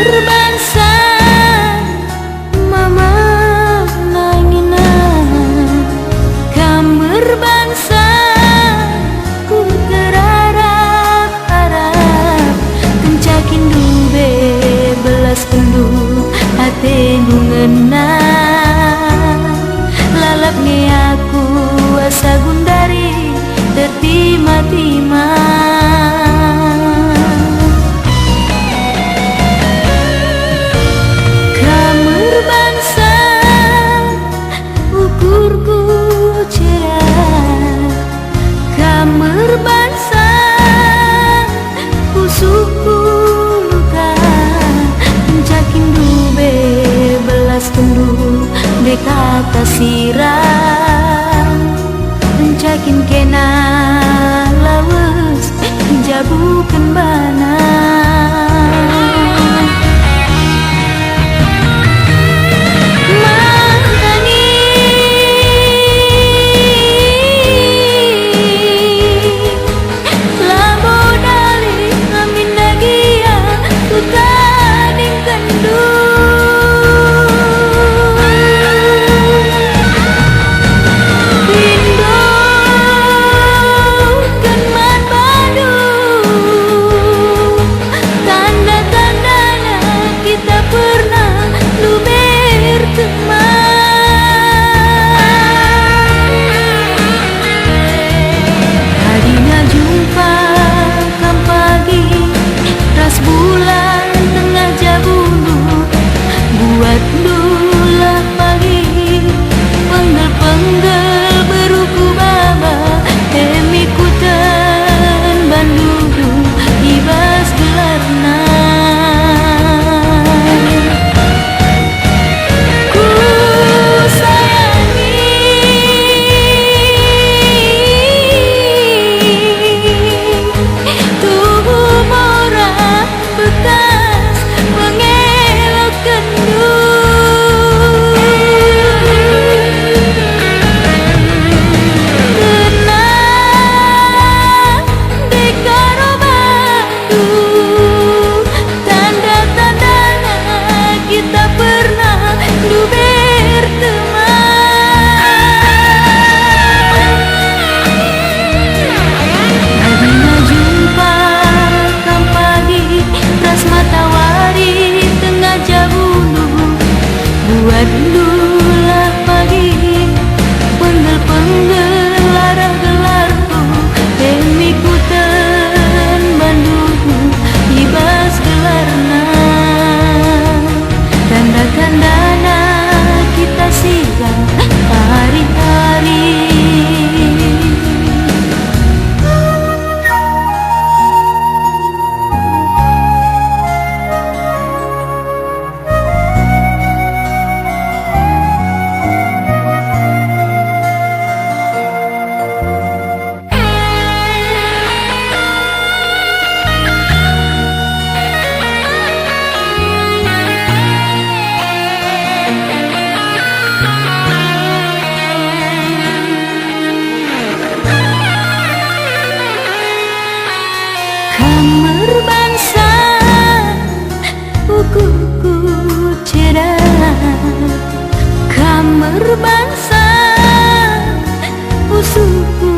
bangsa mama nangina kamar bangsa ku terharap-harap kencakin dube belas penduk hati nu ngena lalapnya aku asa gundari tertima-tima kamar bangsa ukurku cerah kamar bangsa usukku luka mencakin dube belas penduk deka kasiran mencakin kena lawas jabukan bana Dulah pagi penggel-penggel larang-gelarku demi kutan Bandungku ibas gelarna tanda-tandana kita sigang hari-hari kamar bangsa ukuku cerah kamar bangsa usukku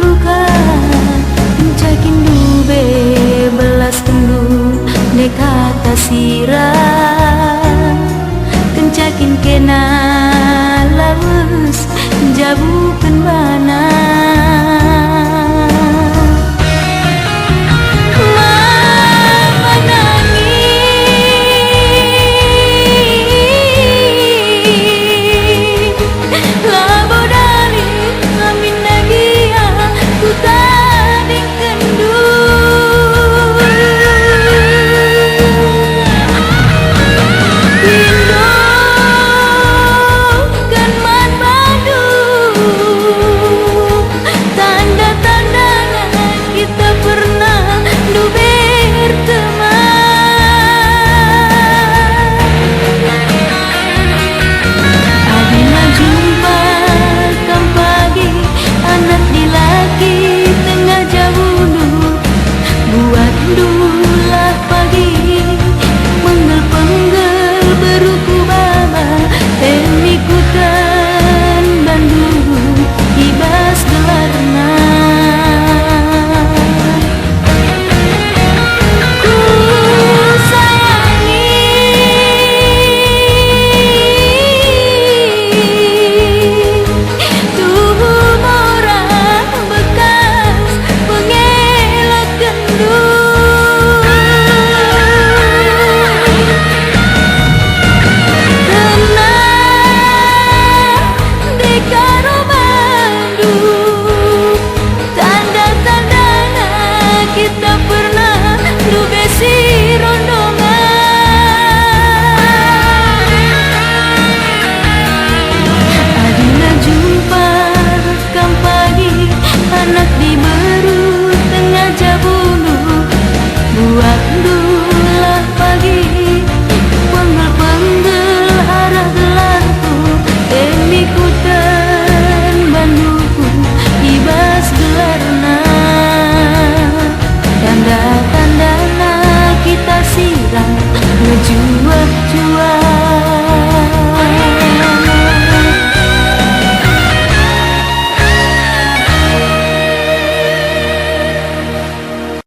luka mencakin dube belas penduk deka kasiran kencakin kena lawas jabukan bana